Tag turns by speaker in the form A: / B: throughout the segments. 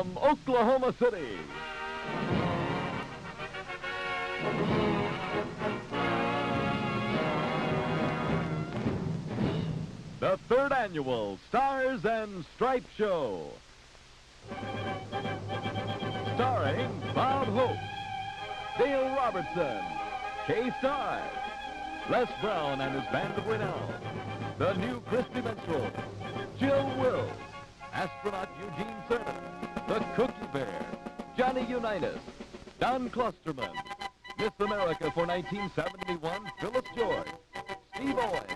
A: from Oklahoma City. The third annual Stars and Stripes Show. Starring Bob Hope, Dale Robertson, Kay Starr, Les Brown and his band of renown, the new Christy Minstrels, Jill Wills, astronaut Eugene Cernan, the Cookie Bear, Johnny Unitas, Don Klosterman, Miss America for 1971, Phyllis George, Steve Owens,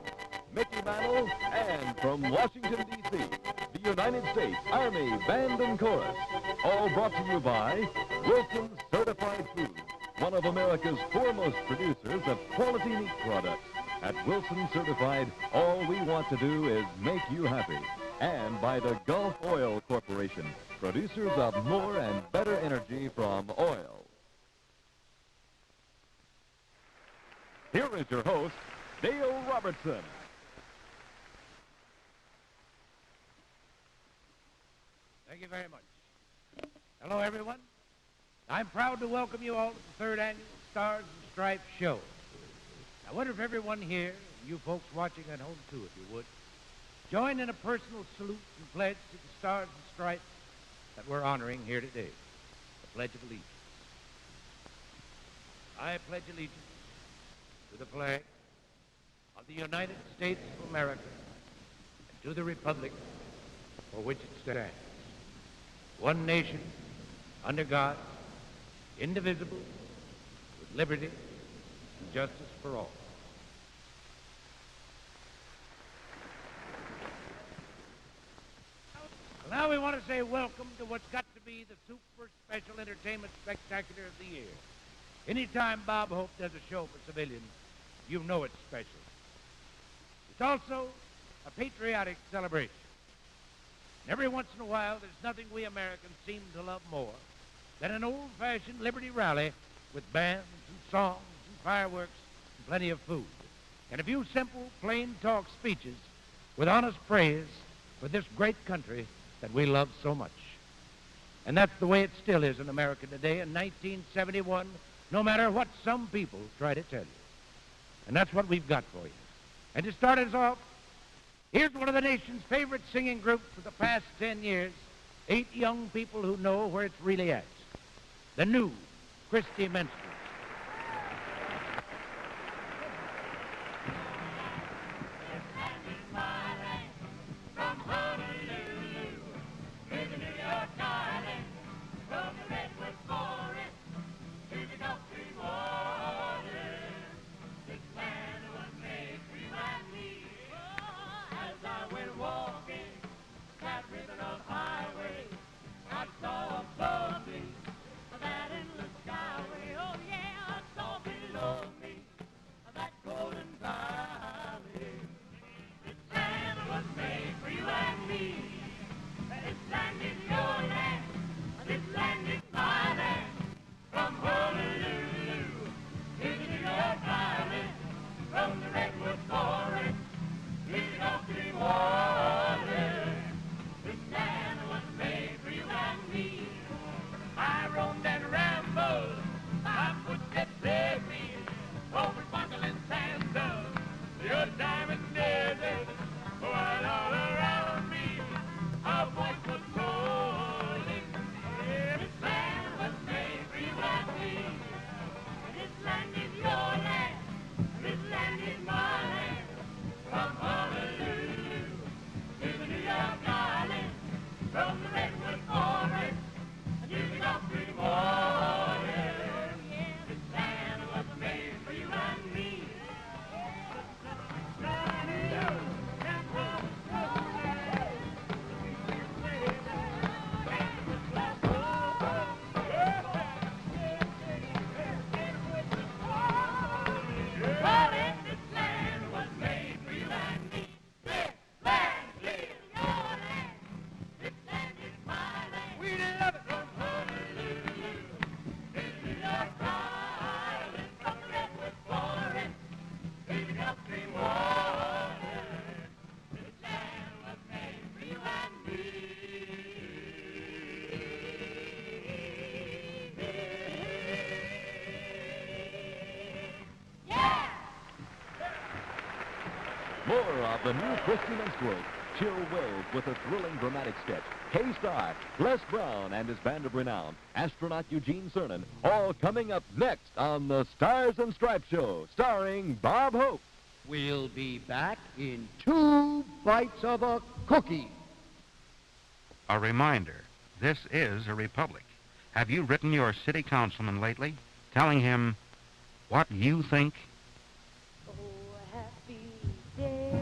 A: Mickey Mantle, and from Washington, D.C., the United States Army Band and Chorus. All brought to you by Wilson's Certified Foods, one of America's foremost producers of quality meat products. At Wilson Certified, all we want to do is make you happy. And by the Gulf Oil Corporation, producers of more and better energy from oil. Here is your host, Dale Robertson.
B: Thank you very much. Hello, everyone. I'm proud to welcome you all to the third annual Stars and Stripes Show. I wonder if everyone here, and you folks watching at home too, if you would, join in a personal salute and pledge to the Stars and Stripes that we're honoring here today, the Pledge of Allegiance. I pledge allegiance to the flag of the United States of America and to the republic for which it stands, one nation, under God, indivisible, with liberty and justice for all. Well, now we want to say welcome to what's got to be the super special entertainment spectacular of the year. Anytime Bob Hope does a show for civilians, you know it's special. It's also a patriotic celebration. And every once in a while, there's nothing we Americans seem to love more than an old-fashioned Liberty rally with bands and songs and fireworks and plenty of food. And a few simple, plain talk speeches with honest praise for this great country that we love so much. And that's the way it still is in America today in 1971, no matter what some people try to tell you. And that's what we've got for you. And to start us off, here's one of the nation's favorite singing groups for the past 10 years, 8 young people who know where it's really at. The new Christy Minstrels.
A: more of the new Christy Minstrels. Chill Wills with a thrilling dramatic sketch. Kay Starr, Les Brown and his band of renown, astronaut Eugene Cernan, all coming up next on the Stars and Stripes Show, starring Bob Hope.
C: We'll be back in 2 bites of a cookie.
D: A reminder, this is a republic. Have you written your city councilman lately, telling him what you think?
E: Oh, happy day.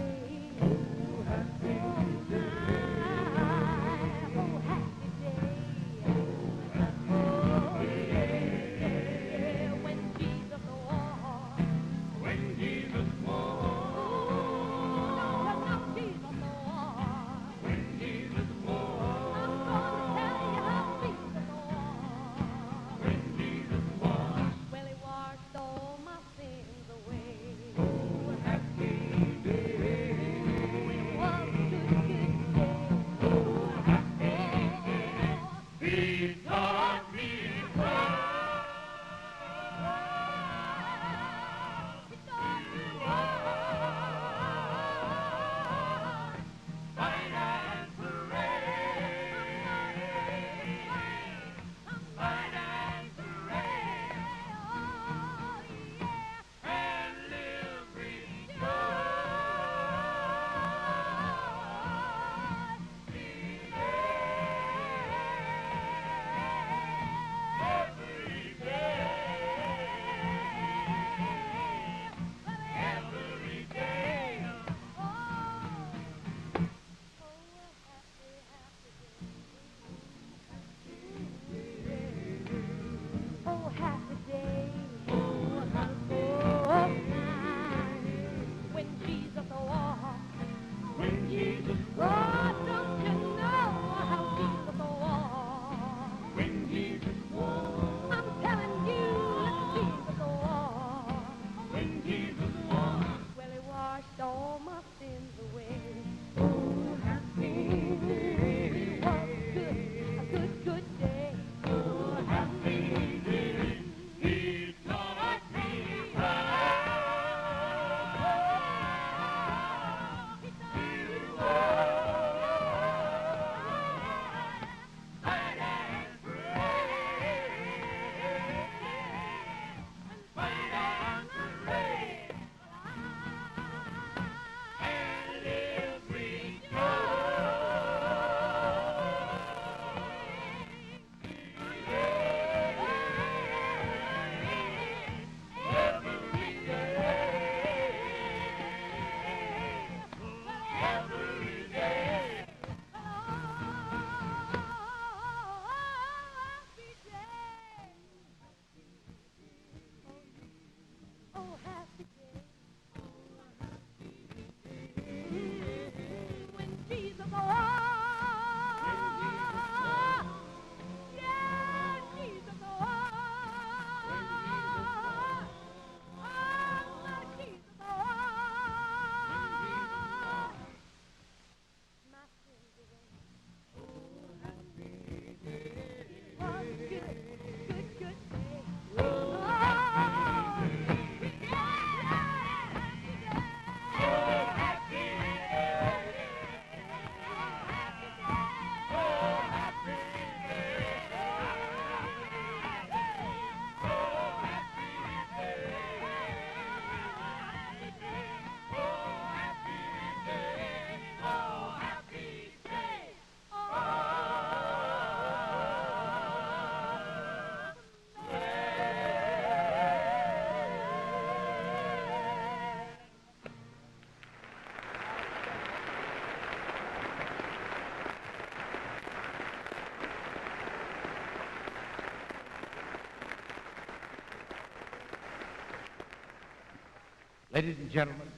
B: Ladies and gentlemen,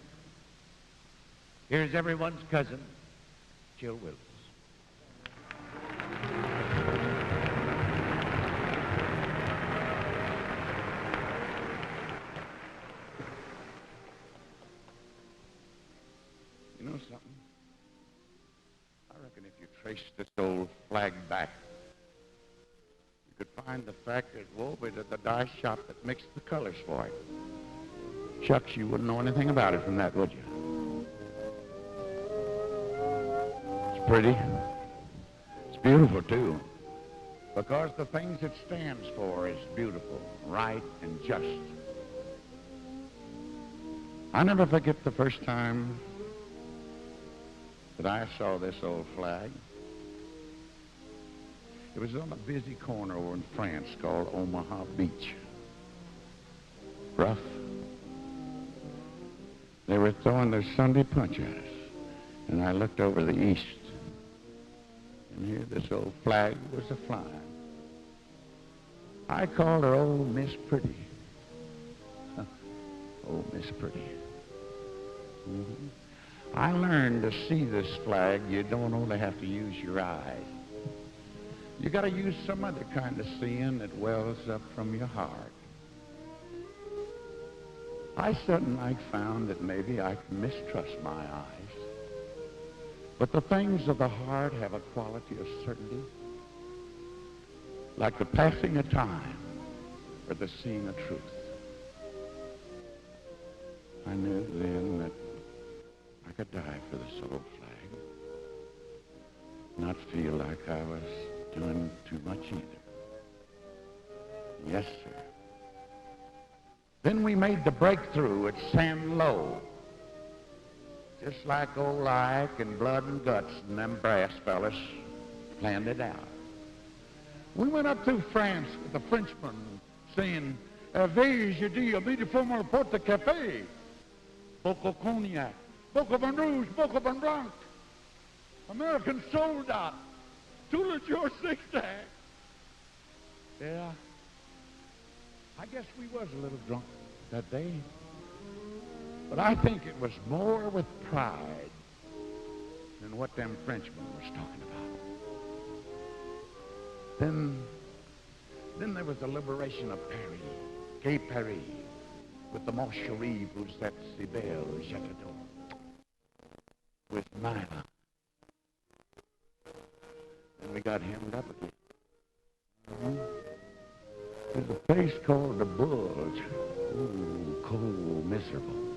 B: here's everyone's cousin, Chill Wills.
F: You know something? I reckon if you traced this old flag back, you could find the factory that wove it at the dye shop that mixed the colors for it. Shucks, you wouldn't know anything about it from that, would you? pretty. It's beautiful, too, because the things it stands for is beautiful, right, and just. I never forget the first time that I saw this old flag. It was on a busy corner over in France called Omaha Beach. Rough. They were throwing their Sunday punch at us, and I looked over the east, and here this old flag was a-flying. I called her Old Miss Pretty. Old Miss Pretty. Mm-hmm. I learned to see this flag, you don't only have to use your eyes. You got to use some other kind of seeing that wells up from your heart. I suddenly found that maybe I can mistrust my eyes. But the things of the heart have a quality of certainty, like the passing of time or the seeing of truth. I knew then that I could die for this old flag, not feel like I was doing too much either. Yes, sir. Then we made the breakthrough at San Lo. Just like old Ike and Blood and Guts and them brass fellas planned it out. We went up through France with a Frenchman saying, Veuillez je dis, beautiful mon porte café. Beaucoup cognac, beaucoup vin rouge, beaucoup vin blanc. American soldat, tout le jour six-tack. Yeah. I guess we was a little drunk that day. But I think it was more with pride than what them Frenchmen was talking about. Then there was the liberation of Paris, Gay Paris, with the Marcherie, who's that si belle, Jacadon, with Myla. And we got hemmed up again. Mm-hmm. There's a place called the Bulge. Ooh, cold, miserable.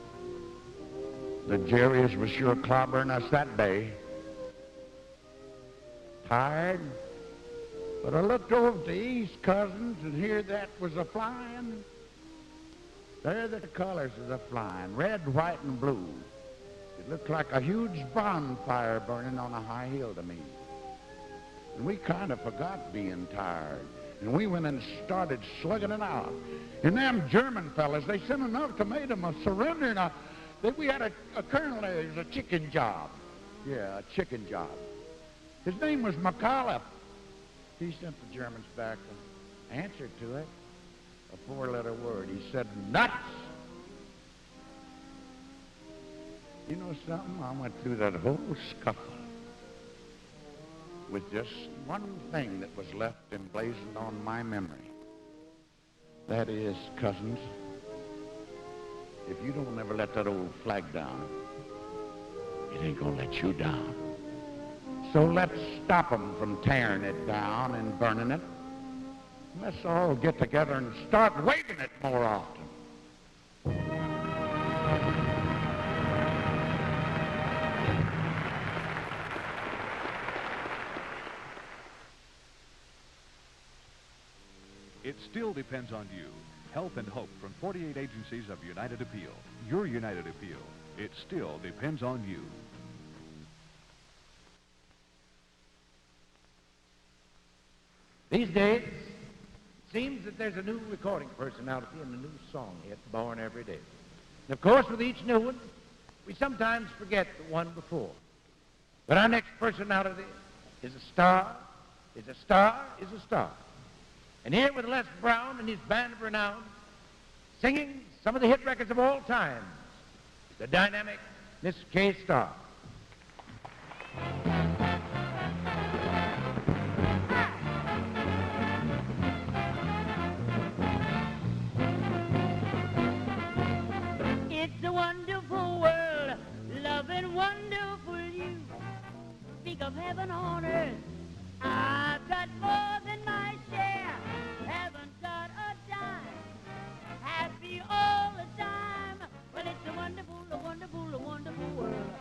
F: The Jerry's was sure clobbering us that day. Tired. But I looked over to East Cousins, and here that was a-flying. There the colors was a-flying, red, white, and blue. It looked like a huge bonfire burning on a high hill to me. And we kind of forgot being tired. And we went and started slugging it out. And them German fellas, they sent an ultimatum of surrender. Now, we had a colonel there. It was a chicken job. Yeah, a chicken job. His name was McAuliffe. He sent the Germans back an answer to it. A four-letter word. He said, nuts. You know something? I went through that whole scuffle with just one thing that was left emblazoned on my memory. That is, cousins, if you don't ever let that old flag down, it ain't gonna let you down. So let's stop them from tearing it down and burning it. Let's all get together and start waving it more often.
A: It still depends on you. Help and hope from 48 agencies of United Appeal. Your United Appeal. It still depends on you.
B: These days, it seems that there's a new recording personality and a new song hit born every day. And of course, with each new one, we sometimes forget the one before. But our next personality is a star, is a star, is a star. And here with Les Brown and his band of renown, singing some of the hit records of all time, the dynamic Miss Kay Starr.
E: It's a wonderful world, love and wonderful you. Speak of heaven on earth, I've got more than my share. Haven't got a dime, happy all the time. Well, it's a wonderful, a wonderful, a wonderful world.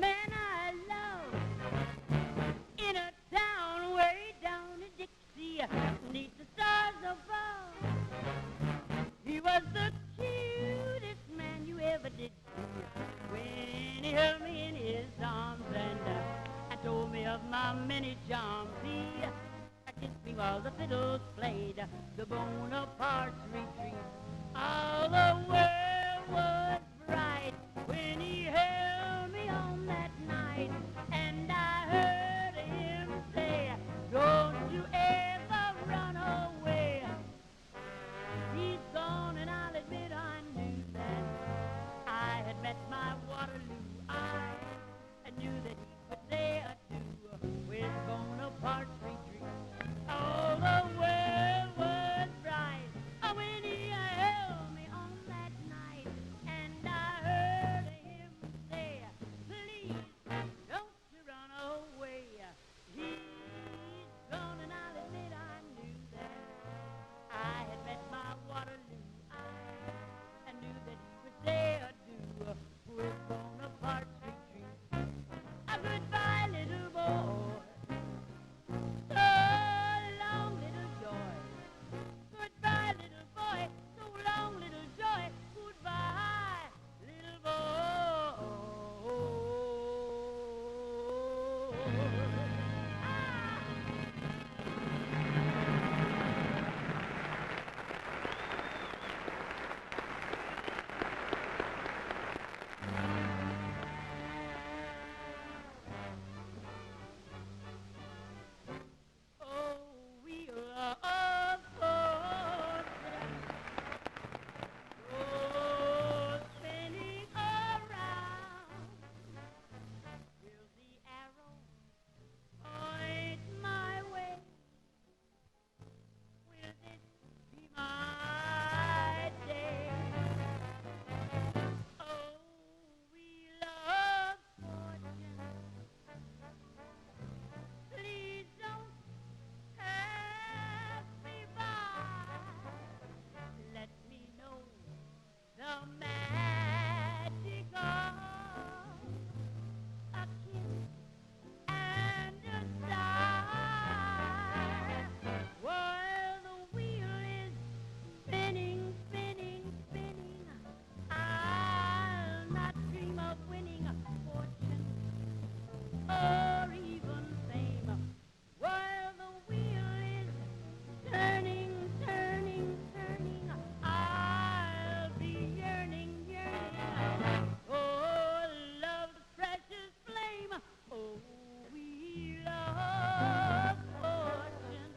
E: man I love in a town way down in Dixie, neath the stars above. He was the cutest man you ever did see. When he held me in his arms and told me of my many charms, he kissed me while the fiddles played the Bonaparte's retreat. All the world was bright when he held me on that night, and I heard him say, don't you ever run away. He's gone, and I'll admit I knew that I had met my Waterloo. I knew that he would say adieu with Bonaparte's retreat. All the world was bright when he held me on that night, and I heard him say, please don't you run away. He's gone, and I'll admit I knew that I had met my Waterloo. I knew that he would say adieu with Bonaparte's retreat. Goodbye, little boy. So long, little joy. Goodbye, little boy. So long, little joy. Goodbye, little boy. Oh, we love fortune. Oh, spinning around. Will the arrow point my way? Will this be my day? Oh, we love fortune. Please don't pass me by. Let me know the magic of a kiss and a sigh, while the wheel is spinning, spinning, spinning. I'll not dream of winning fortune or even fame, while the wheel is turning, turning, turning. I'll be yearning, yearning. Oh, love's precious flame. Oh, we love fortune.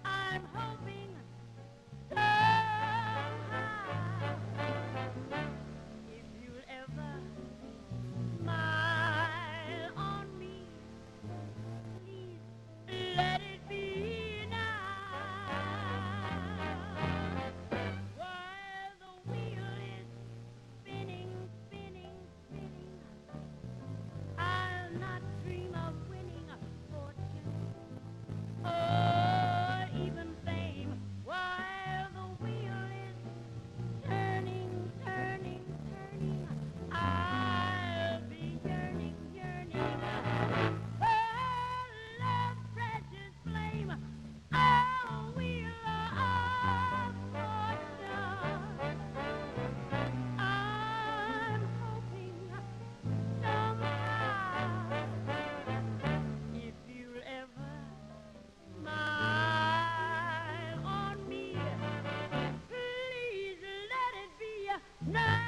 E: I'm hoping somehow, if you'll ever smile on me, please let it be now. While the wheel is spinning, spinning, spinning, I'll not dream of winning fortune or even fame. While the wheel is turning, turning, turning, I'll be yearning, yearning. Oh, love's precious flame. Oh, we love fortune. I'm hoping somehow, if you'll ever smile on me, please let it be now.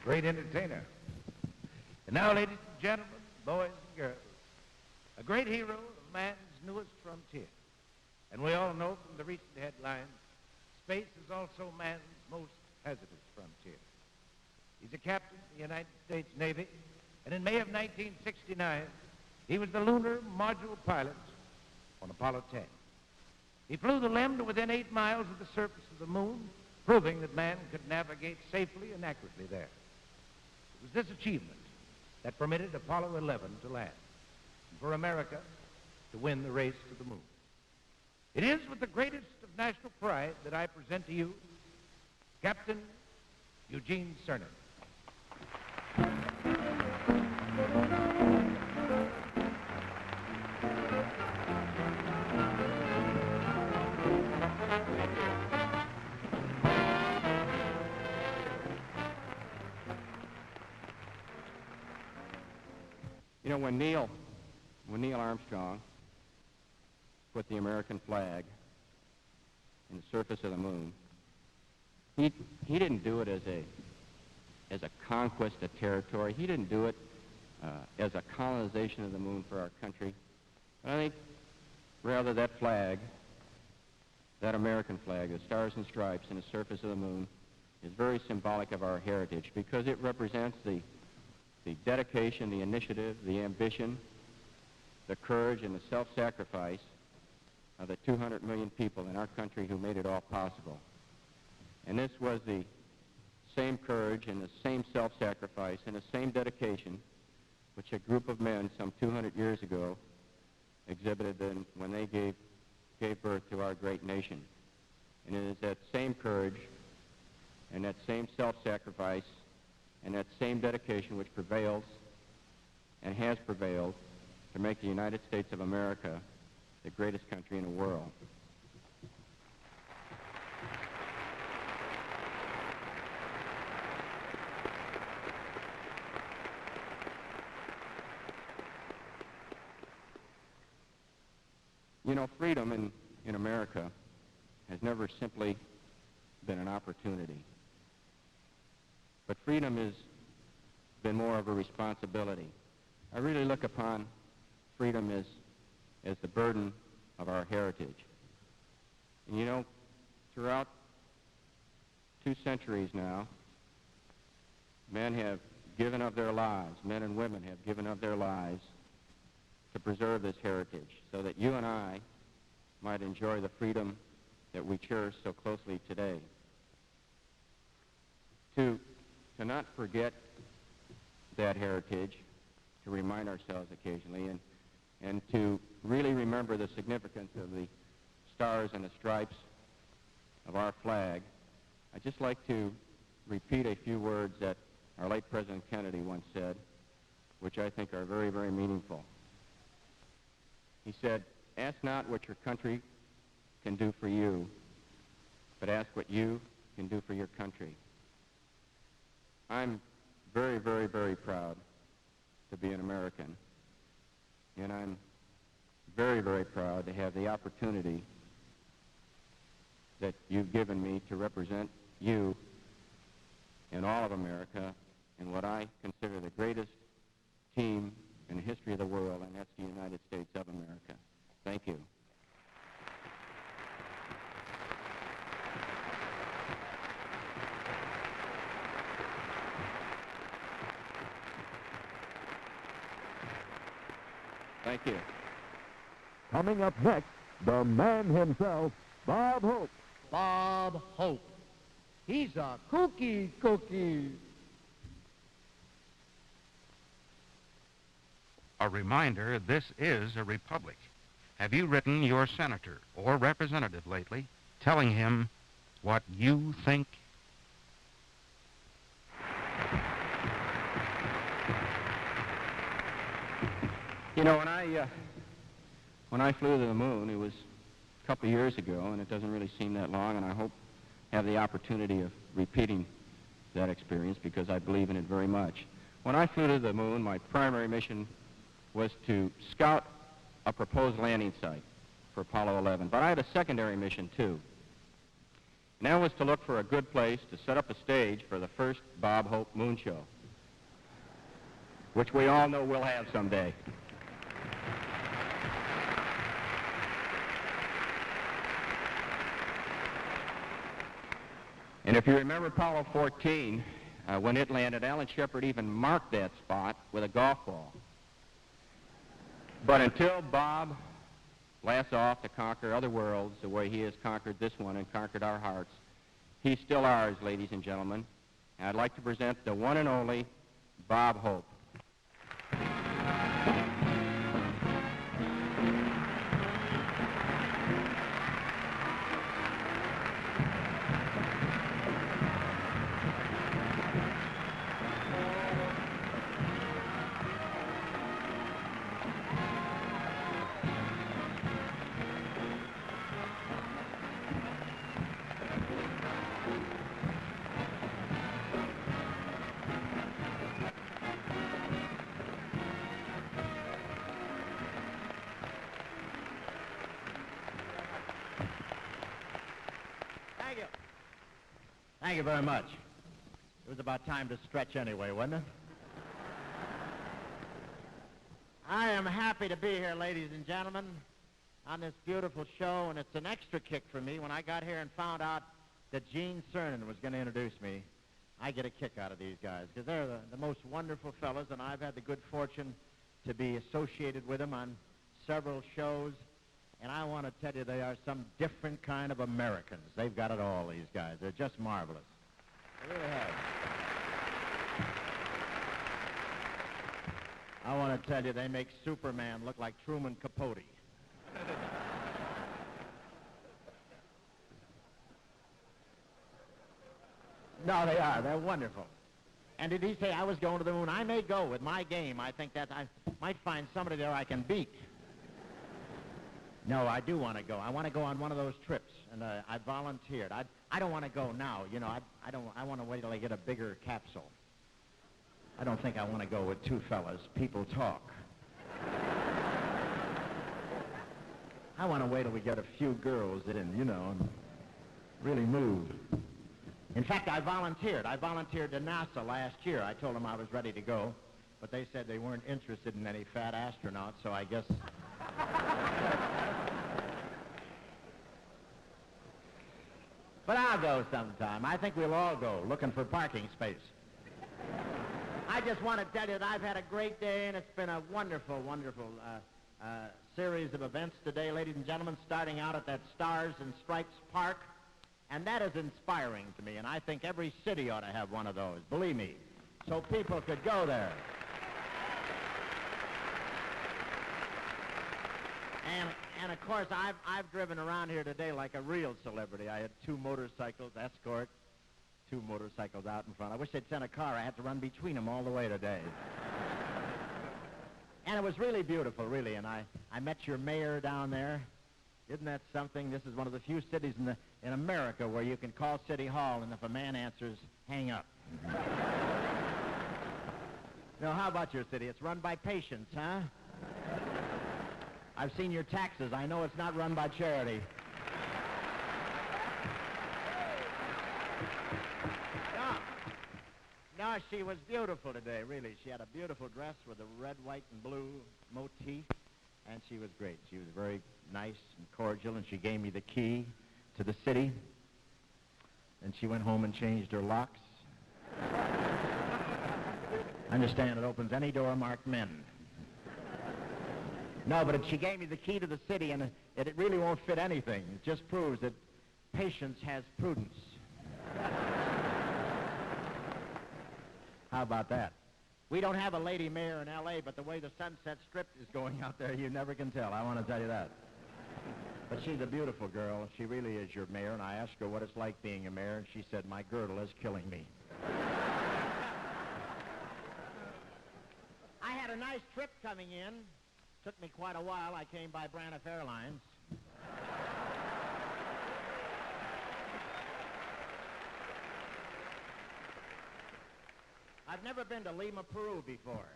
B: Great entertainer. And now, ladies and gentlemen, boys and girls, a great hero of man's newest frontier. And we all know from the recent headlines, space is also man's most hazardous frontier. He's a captain in the United States Navy, and in May of 1969, he was the lunar module pilot on Apollo 10. He flew the LEM to within 8 miles of the surface of the moon, proving that man could navigate safely and accurately there. It this achievement that permitted Apollo 11 to land, and for America to win the race to the moon. It is with the greatest of national pride that I present to you Captain Eugene Cernan.
G: You know, when Neil Armstrong put the American flag in the surface of the moon, he didn't do it as a conquest of territory. He didn't do it as a colonization of the moon for our country. I think rather that flag, that American flag, the stars and stripes in the surface of the moon, is very symbolic of our heritage because it represents the dedication, the initiative, the ambition, the courage, and the self-sacrifice of the 200 million people in our country who made it all possible. And this was the same courage and the same self-sacrifice and the same dedication which a group of men some 200 years ago exhibited when they gave birth to our great nation. And it is that same courage and that same self-sacrifice and that same dedication which prevails and has prevailed to make the United States of America the greatest country in the world. You know, freedom in America has never simply been an opportunity. But freedom has been more of a responsibility. I really look upon freedom as the burden of our heritage. And you know, throughout 2 centuries now, men have given of their lives, men and women have given of their lives to preserve this heritage so that you and I might enjoy the freedom that we cherish so closely today. To not forget that heritage, to remind ourselves occasionally, and to really remember the significance of the stars and the stripes of our flag, I'd just like to repeat a few words that our late President Kennedy once said, which I think are very, very meaningful. He said, "Ask not what your country can do for you, but ask what you can do for your country." I'm very, very, very proud to be an American, and I'm very, very proud to have the opportunity that you've given me to represent you and all of America in what I consider the greatest team in the history of the world, and that's the United States of America. Thank you. Thank you.
A: Coming up next, the man himself, Bob Hope.
C: Bob Hope. He's a cookie.
D: A reminder, this is a republic. Have you written your senator or representative lately telling him what you think?
G: You know, when I flew to the moon, it was a couple of years ago, and it doesn't really seem that long, and I hope to have the opportunity of repeating that experience because I believe in it very much. When I flew to the moon, my primary mission was to scout a proposed landing site for Apollo 11, but I had a secondary mission too. And that was to look for a good place to set up a stage for the first Bob Hope moon show, which we all know we'll have someday. And if you remember Apollo 14, when it landed, Alan Shepard even marked that spot with a golf ball. But until Bob blasts off to conquer other worlds the way he has conquered this one and conquered our hearts, he's still ours, ladies and gentlemen. And I'd like to present the one and only Bob Hope.
H: Thank you very much. It was about time to stretch anyway, wasn't it? I am happy to be here, ladies and gentlemen, on this beautiful show, and it's an extra kick for me. When I got here and found out that Eugene Cernan was going to introduce me, I get a kick out of these guys, because they're the most wonderful fellas, and I've had the good fortune to be associated with them on several shows. And I want to tell you, they are some different kind of Americans. They've got it all, these guys. They're just marvelous. They really have. I want to tell you, they make Superman look like Truman Capote. No, they are. They're wonderful. And did he say I was going to the moon? I may go with my game. I think that I might find somebody there I can beat. No, I do want to go. I want to go on one of those trips, and I volunteered. I don't want to go now. You know, I want to wait till I get a bigger capsule. I don't think I want to go with two fellas. People talk. I want to wait till we get a few girls that, you know, really move. In fact, I volunteered. I volunteered to NASA last year. I told them I was ready to go, but they said they weren't interested in any fat astronauts, so I guess... But I'll go sometime. I think we'll all go, looking for parking space. I just want to tell you that I've had a great day, and it's been a wonderful, wonderful series of events today, ladies and gentlemen, starting out at that Stars and Stripes Park. And that is inspiring to me, and I think every city ought to have one of those, believe me, so people could go there. And of course, I've driven around here today like a real celebrity. I had 2 motorcycles, escort, 2 motorcycles out in front. I wish they'd sent a car. I had to run between them all the way today. And it was really beautiful, really, and I met your mayor down there. Isn't that something? This is one of the few cities in America where you can call City Hall, and if a man answers, hang up. Now, how about your city? It's run by patients, huh? I've seen your taxes. I know it's not run by charity. No, she was beautiful today, really. She had a beautiful dress with a red, white, and blue motif, and she was great. She was very nice and cordial, and she gave me the key to the city, and she went home and changed her locks. I understand it opens any door marked men. No, but she gave me the key to the city, and it really won't fit anything. It just proves that patience has prudence. How about that? We don't have a lady mayor in L.A., but the way the Sunset Strip is going out there, you never can tell. I want to tell you that. But she's a beautiful girl. She really is your mayor, and I asked her what it's like being a mayor, and she said, my girdle is killing me. I had a nice trip coming in. Took me quite a while. I came by Braniff Airlines. I've never been to Lima, Peru before.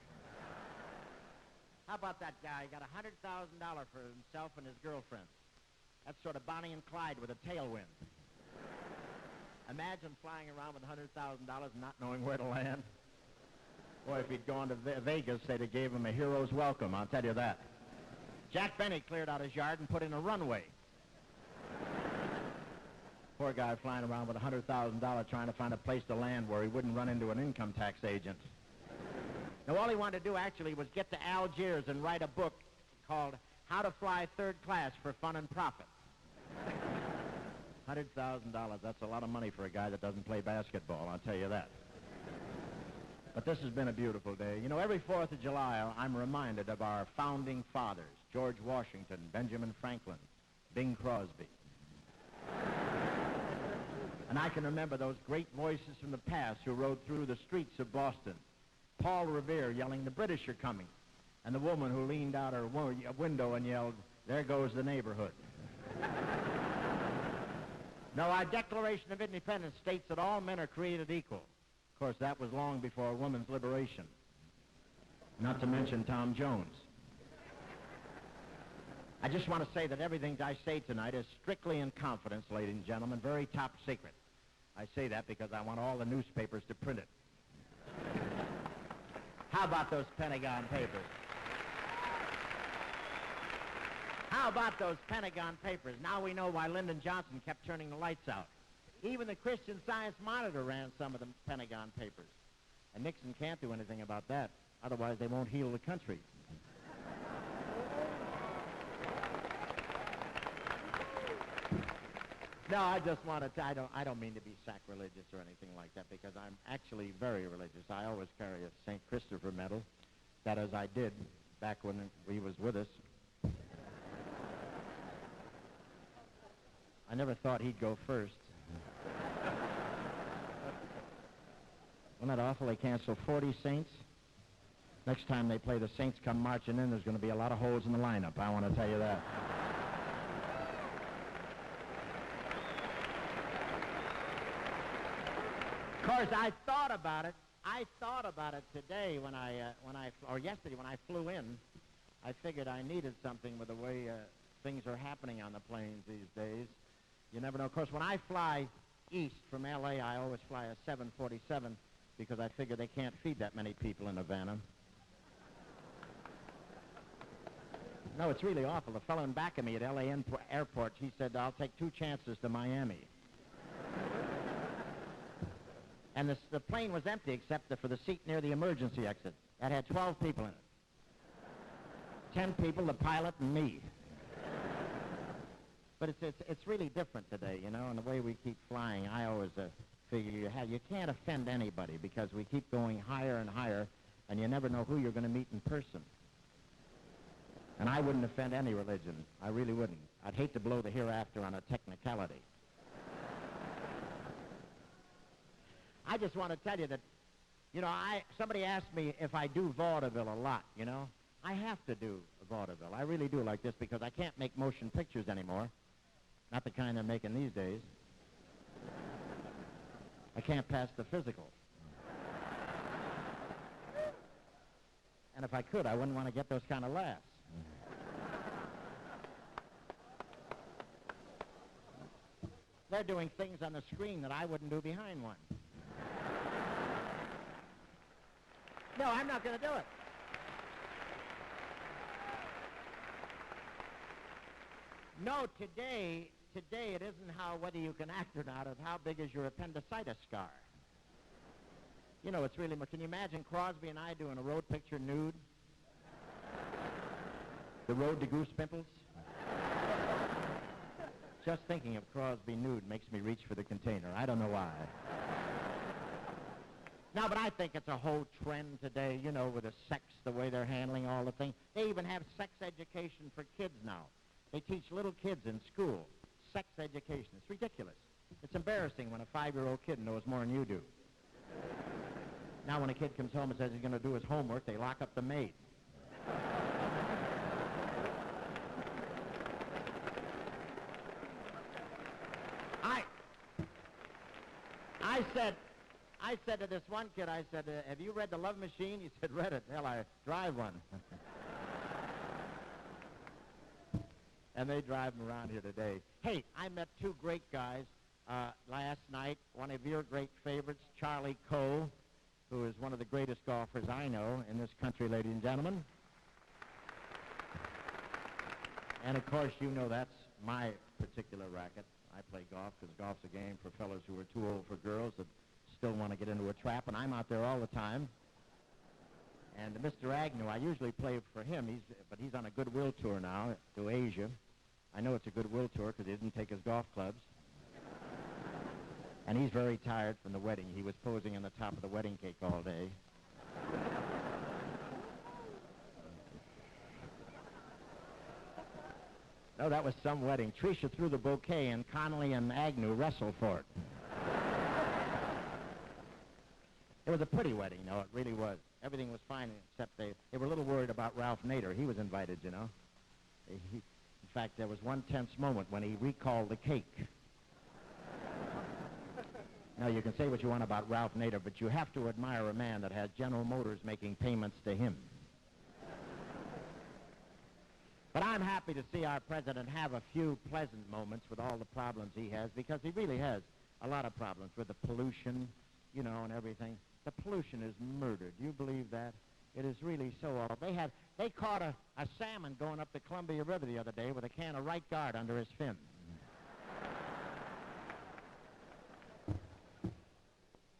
H: How about that guy? He got $100,000 for himself and his girlfriend. That's sort of Bonnie and Clyde with a tailwind. Imagine flying around with $100,000 and not knowing where to land. Boy, if he'd gone to Vegas, they'd have gave him a hero's welcome, I'll tell you that. Jack Benny cleared out his yard and put in a runway. Poor guy flying around with $100,000 trying to find a place to land where he wouldn't run into an income tax agent. Now, all he wanted to do, actually, was get to Algiers and write a book called How to Fly Third Class for Fun and Profit. $100,000, that's a lot of money for a guy that doesn't play basketball, I'll tell you that. But this has been a beautiful day. You know, every 4th of July, I'm reminded of our founding fathers, George Washington, Benjamin Franklin, Bing Crosby. And I can remember those great voices from the past who rode through the streets of Boston. Paul Revere yelling, "The British are coming." And the woman who leaned out her window and yelled, "There goes the neighborhood." No, our Declaration of Independence states that all men are created equal. Of course, that was long before women's liberation. Not to mention Tom Jones. I just want to say that everything I say tonight is strictly in confidence, ladies and gentlemen, very top secret. I say that because I want all the newspapers to print it. How about those Pentagon papers? How about those Pentagon papers? Now we know why Lyndon Johnson kept turning the lights out. Even the Christian Science Monitor ran some of the Pentagon papers. And Nixon can't do anything about that. Otherwise, they won't heal the country. No, I just want to, I don't mean to be sacrilegious or anything like that, because I'm actually very religious. I always carry a St. Christopher medal. That as I did back when he was with us. I never thought he'd go first. Wasn't that awful? They canceled 40 Saints. Next time they play the Saints come marching in, there's going to be a lot of holes in the lineup. I want to tell you that. Of course, I thought about it. I thought about it today or yesterday when I flew in. I figured I needed something with the way things are happening on the planes these days. You never know. Of course, when I fly east from L.A., I always fly a 747 because I figure they can't feed that many people in Havana. No, it's really awful. The fellow in back of me at L.A. Airport, he said, "I'll take 2 chances to Miami." And the plane was empty except for the seat near the emergency exit. That had 12 people in it. 10 people, the pilot and me. But it's really different today, you know, and the way we keep flying. I always figure you can't offend anybody because we keep going higher and higher, and you never know who you're going to meet in person. And I wouldn't offend any religion. I really wouldn't. I'd hate to blow the hereafter on a technicality. I just want to tell you that, you know, somebody asked me if I do vaudeville a lot, you know. I have to do vaudeville. I really do like this because I can't make motion pictures anymore. Not the kind they're making these days. I can't pass the physical. And if I could, I wouldn't want to get those kind of laughs. They're doing things on the screen that I wouldn't do behind one. No, I'm not going to do it. No, today it isn't whether you can act or not, it's how big is your appendicitis scar. You know, it's really much. Can you imagine Crosby and I doing a road picture nude? The Road to Goose Pimples? Just thinking of Crosby nude makes me reach for the container. I don't know why. No, but I think it's a whole trend today, you know, with the sex, the way they're handling all the things. They even have sex education for kids now. They teach little kids in school sex education. It's ridiculous. It's embarrassing when a 5-year-old kid knows more than you do. Now when a kid comes home and says he's going to do his homework, they lock up the maid. I said to this one kid, I said, "Have you read The Love Machine?" He said, "Read it. Hell, I drive one." And they drive them around here today. Hey, I met 2 great guys last night. One of your great favorites, Charlie Coe, who is one of the greatest golfers I know in this country, ladies and gentlemen. And, of course, you know that's my particular racket. I play golf because golf's a game for fellows who are too old for girls that still want to get into a trap, and I'm out there all the time. And Mr. Agnew, I usually play for him, but he's on a goodwill tour now to Asia. I know it's a goodwill tour because he didn't take his golf clubs. And he's very tired from the wedding. He was posing on the top of the wedding cake all day. No, that was some wedding. Tricia threw the bouquet, and Connolly and Agnew wrestled for it. It was a pretty wedding, though. It really was. Everything was fine, except they were a little worried about Ralph Nader. He was invited, you know. In fact, there was one tense moment when he recalled the cake. Now, you can say what you want about Ralph Nader, but you have to admire a man that has General Motors making payments to him. But I'm happy to see our president have a few pleasant moments with all the problems he has, because he really has a lot of problems with the pollution, you know, and everything. The pollution is murder. Do you believe that? It is really so awful. They caught a salmon going up the Columbia River the other day with a can of Right Guard under his fin.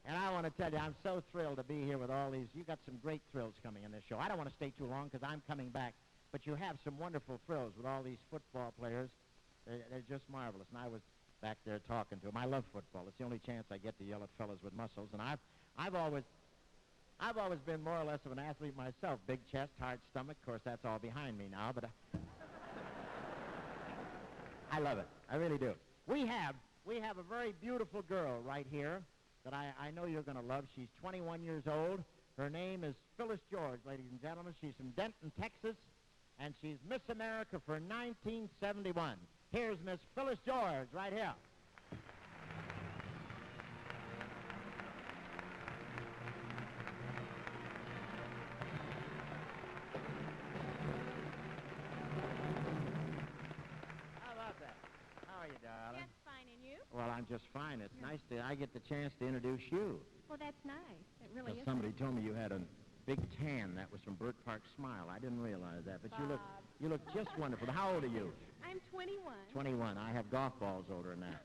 H: And I want to tell you, I'm so thrilled to be here with all these. You got some great thrills coming in this show. I don't want to stay too long because I'm coming back, but you have some wonderful thrills with all these football players. They're just marvelous. And I was back there talking to them. I love football. It's the only chance I get to yell at fellas with muscles. And I've always been more or less of an athlete myself. Big chest, hard stomach. Of course, that's all behind me now, but I love it. I really do. We have a very beautiful girl right here that I know you're going to love. She's 21 years old. Her name is Phyllis George, ladies and gentlemen. She's from Denton, Texas, and she's Miss America for 1971. Here's Miss Phyllis George right here. How about that? How are you, darling?
I: Just fine, and you?
H: Well, I'm just fine. It's nice that I get the chance to introduce you.
I: Well, that's nice. It really is.
H: Somebody told me you had a big tan. That was from Burt Park's Smile. I didn't realize that, but you look just wonderful. How old are you?
I: I'm 21.
H: 21. I have golf balls older than that.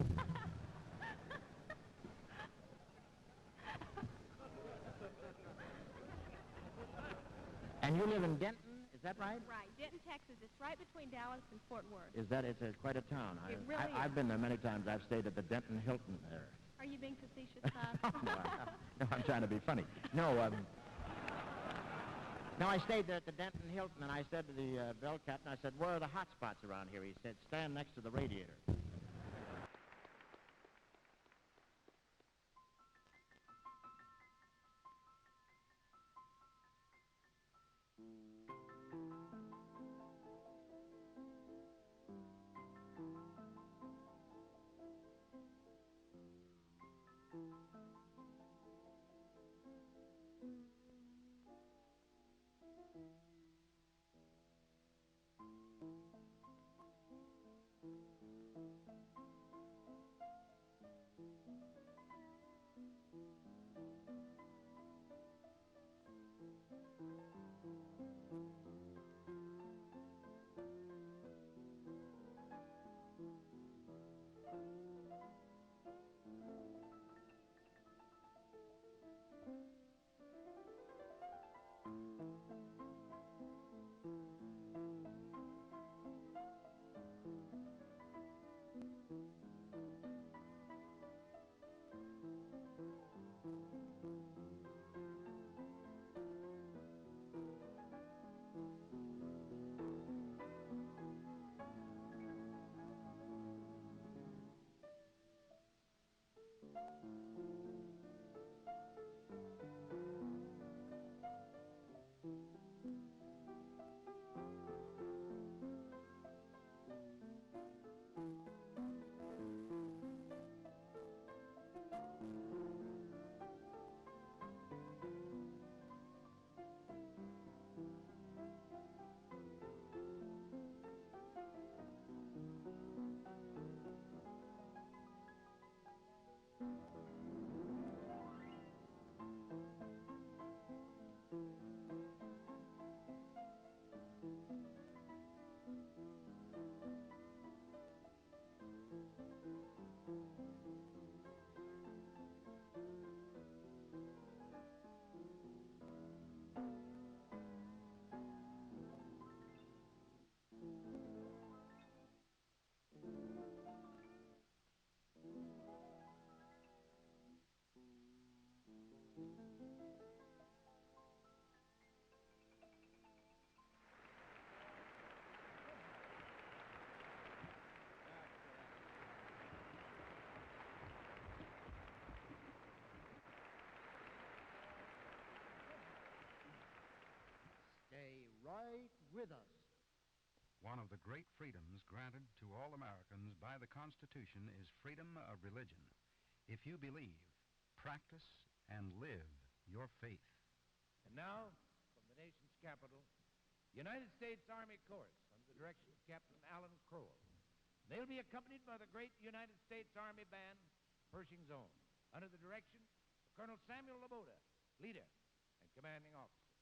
H: And you live in Denton, is that right?
I: Right. Denton, Texas. It's right between Dallas and Fort Worth.
H: It's quite a town.
I: It really is.
H: I've been there many times. I've stayed at the Denton Hilton there.
I: Are you being facetious, Bob?
H: No, I'm trying to be funny. No, I stayed there at the Denton Hilton, and I said to the bell captain, I said, where are the hot spots around here? He said, stand next to the radiator.
C: right with us.
D: One of the great freedoms granted to all Americans by the Constitution is freedom of religion. If you believe, practice, and live your faith.
B: And now, from the nation's capital, United States Army Chorus, under the direction of Captain Alan Crowell. They'll be accompanied by the great United States Army Band, Pershing's Own, under the direction of Colonel Samuel Laboda, leader and commanding officer.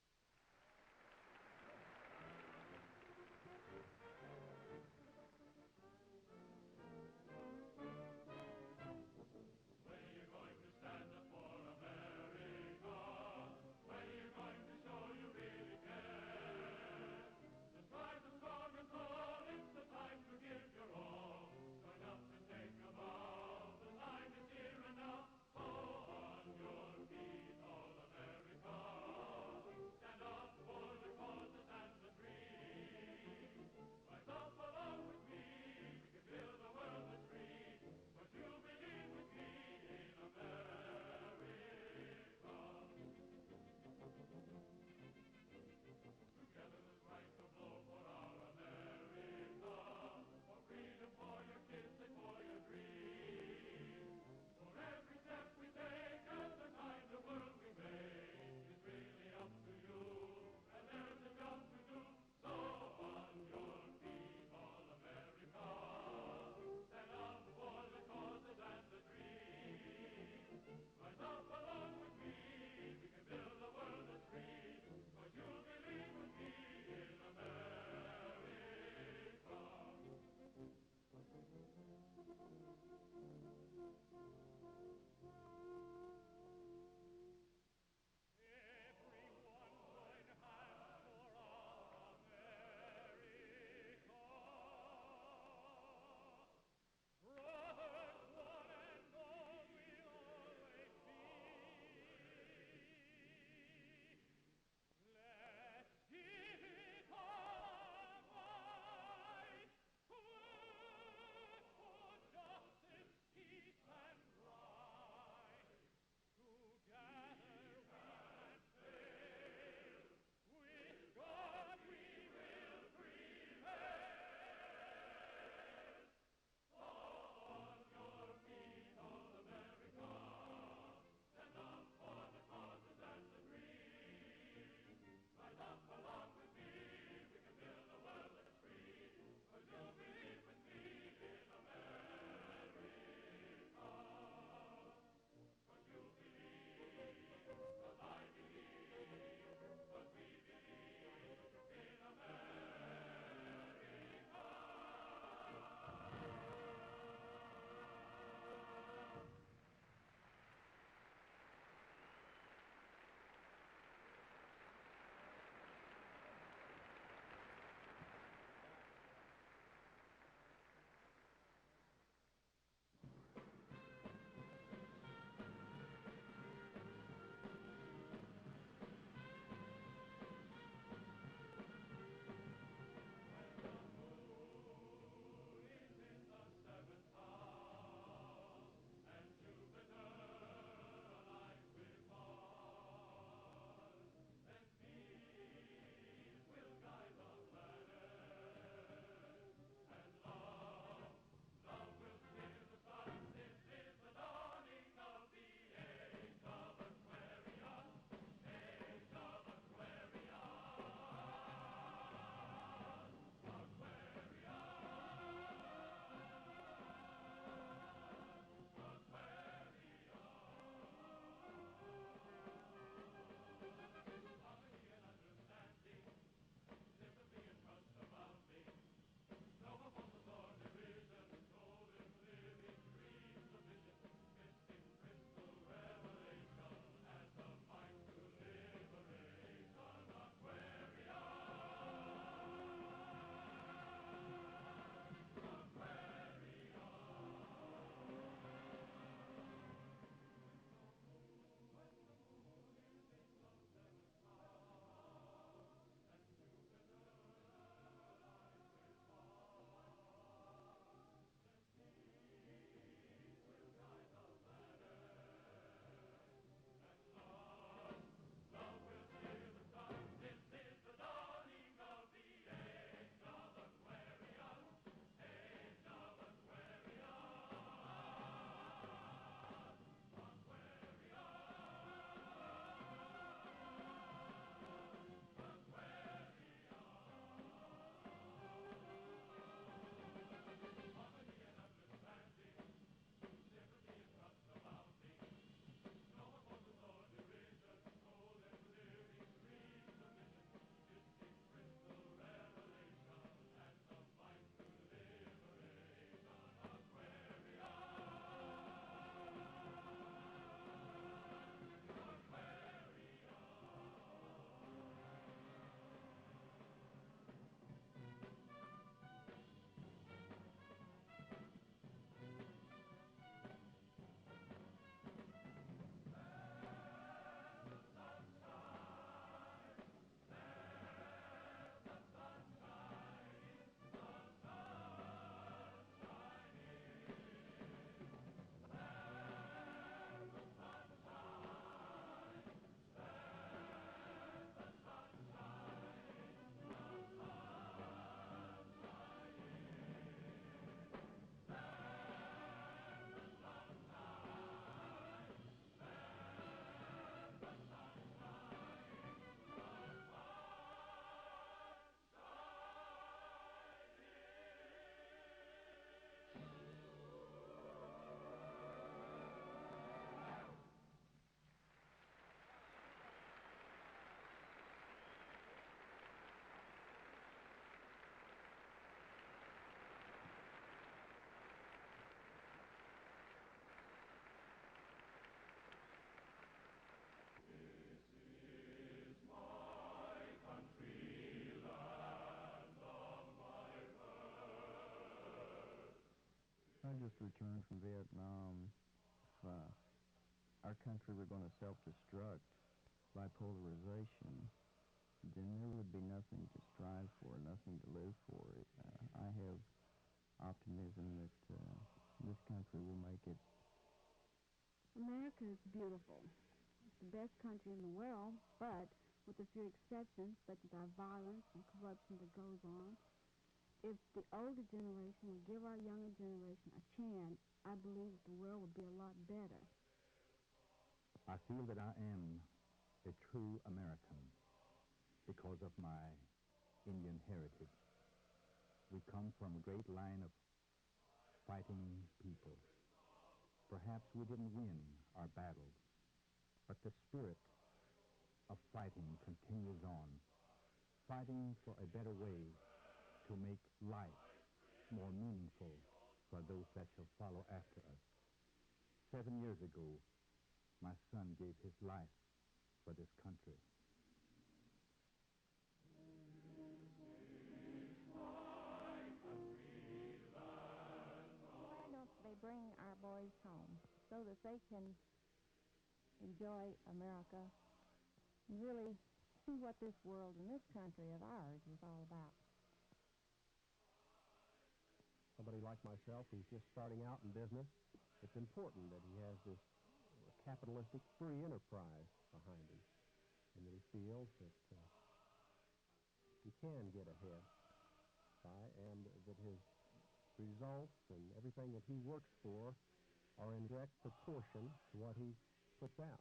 J: returned from Vietnam, if our country were going to self-destruct by polarization, then there would be nothing to strive for, nothing to live for. I have optimism that this country will make it.
K: America is beautiful. It's the best country in the world, but with a few exceptions, such as our violence and corruption that goes on, if the older generation would give our younger generation a chance, I believe that the world would be a lot better.
L: I feel that I am a true American because of my Indian heritage. We come from a great line of fighting people. Perhaps we didn't win our battles, but the spirit of fighting continues on, fighting for a better way to make life more meaningful for those that shall follow after us. 7 years ago, my son gave his life for this country.
M: Why don't they bring our boys home so that they can enjoy America and really see what this world and this country of ours is all about?
N: Somebody like myself who's just starting out in business, it's important that he has this capitalistic free enterprise behind him, and that he feels that he can get ahead and that his results and everything that he works for are in direct proportion to what he puts out.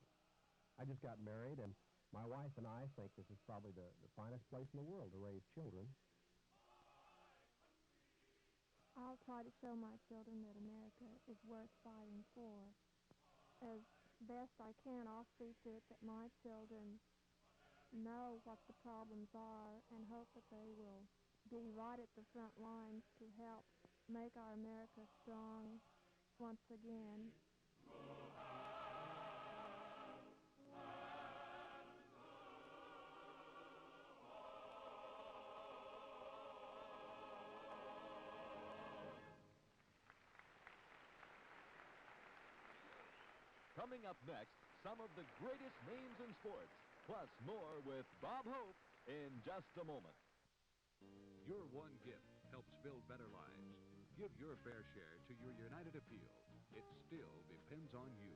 N: I just got married, and my wife and I think this is probably the finest place in the world to raise children.
M: I'll try to show my children that America is worth fighting for. As best I can, I'll see to it that my children know what the problems are and hope that they will be right at the front lines to help make our America strong once again.
A: Coming up next, some of the greatest names in sports, plus more with Bob Hope in just a moment.
O: Your one gift helps build better lives. Give your fair share to your United Appeal. It still depends on you.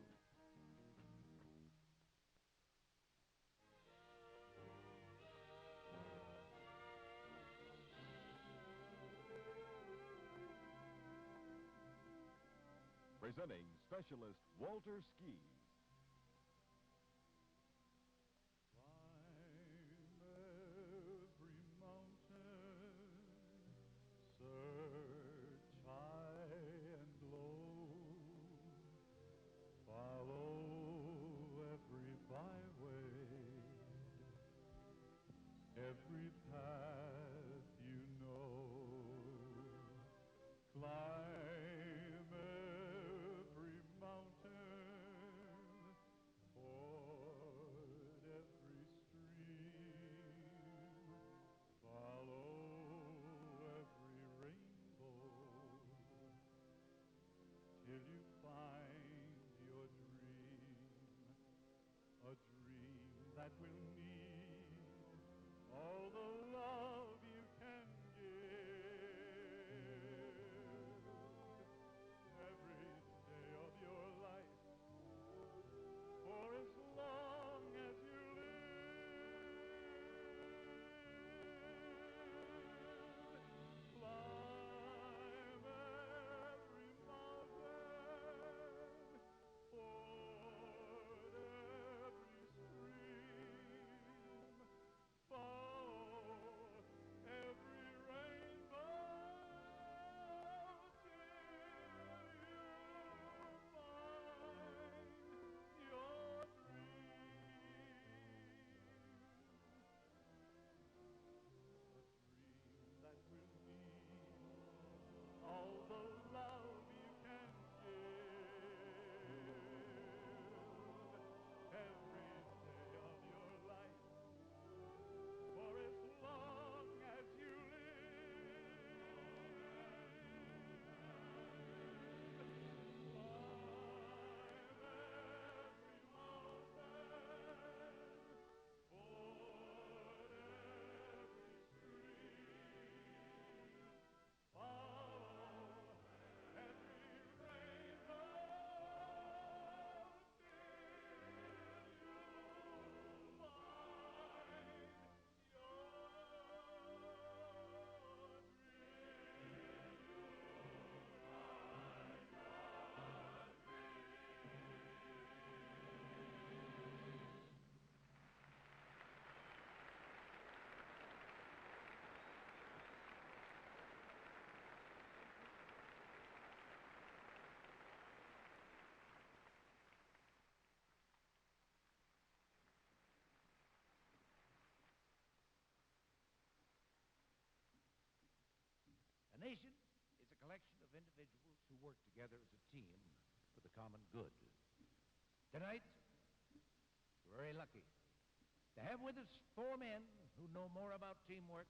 A: Presenting specialist Walter Ski.
P: Every mountain, search high and low, follow every byway, every path you know, climb every mountain, ford every stream, follow every rainbow, till you find your dream, a dream that will need all the love you can give.
B: nation is a collection of individuals who work together as a team for the common good. Tonight, we're very lucky to have with us four men who know more about teamwork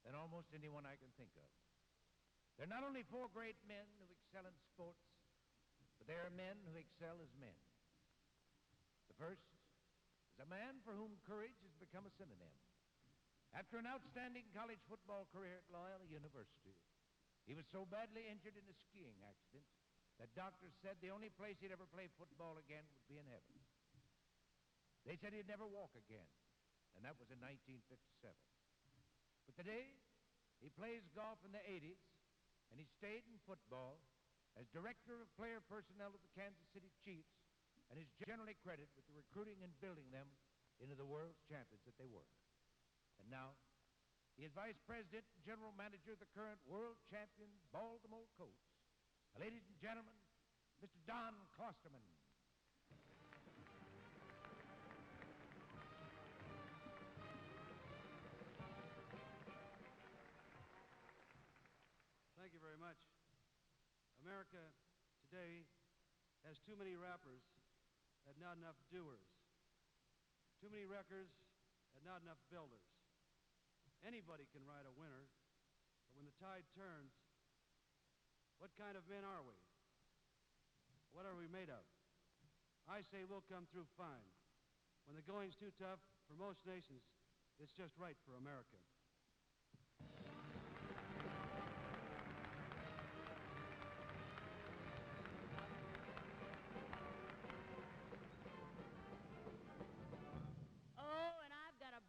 B: than almost anyone I can think of. They're not only four great men who excel in sports, but they are men who excel as men. The first is a man for whom courage has become a synonym. After an outstanding college football career at Loyola University, he was so badly injured in a skiing accident that doctors said the only place he'd ever play football again would be in heaven. They said he'd never walk again, and that was in 1957. But today, he plays golf in the 80s, and he stayed in football as director of player personnel of the Kansas City Chiefs, and is generally credited with the recruiting and building them into the world's champions that they were. And now, he is vice president and general manager of the current world champion Baltimore Colts. Ladies and gentlemen, Mr. Don Klosterman.
Q: Thank you very much. America today has too many rappers and not enough doers. Too many wreckers and not enough builders. Anybody can ride a winner, but when the tide turns, what kind of men are we? What are we made of? I say we'll come through fine. When the going's too tough for most nations, it's just right for America.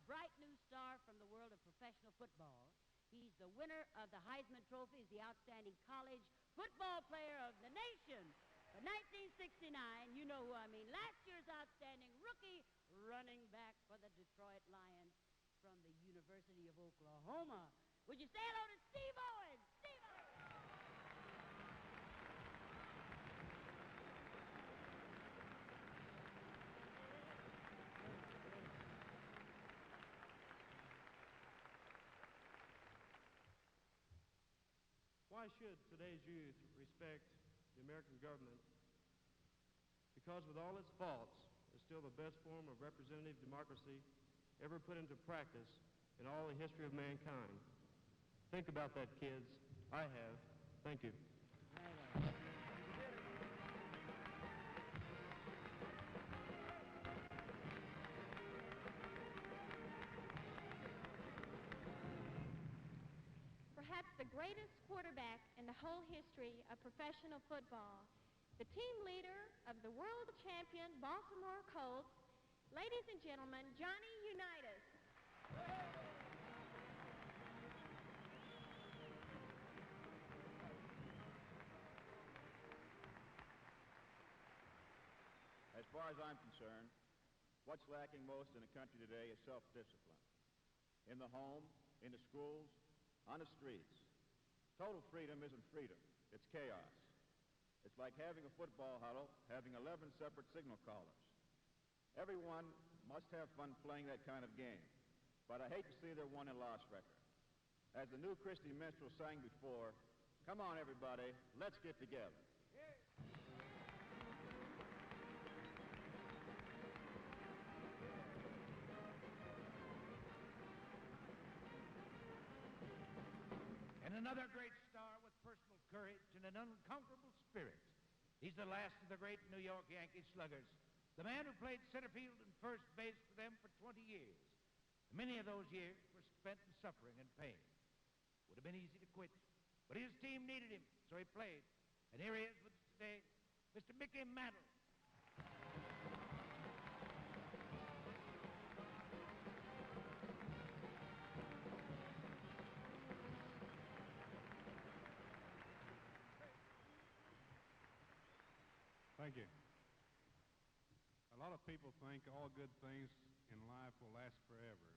E: Bright new star from the world of professional football. He's the winner of the Heisman Trophy. He's the outstanding college football player of the nation. For 1969, you know who I mean. Last year's outstanding rookie running back for the Detroit Lions from the University of Oklahoma. Would you say hello to Steve Owens? Steve Owens!
Q: Why should today's youth respect the American government? Because with all its faults, it's still the best form of representative democracy ever put into practice in all the history of mankind. Think about that, kids. I have. Thank you.
I: Perhaps the greatest quarterback in the whole history of professional football, the team leader of the world champion Baltimore Colts, ladies and gentlemen, Johnny Unitas.
R: As far as I'm concerned, what's lacking most in a country today is self-discipline. In the home, in the schools, on the streets. Total freedom isn't freedom. It's chaos. It's like having a football huddle, having 11 separate signal callers. Everyone must have fun playing that kind of game, but I hate to see their won and loss record. As the new Christy Minstrels sang before, come on, everybody, let's get together.
B: And another great star with personal courage and an unconquerable spirit. He's the last of the great New York Yankee sluggers, the man who played center field and first base for them for 20 years. Many of those years were spent in suffering and pain. Would have been easy to quit, but his team needed him, so he played. And here he is with us today, Mr. Mickey Mantle.
N: Thank you. A lot of people think all good things in life will last forever.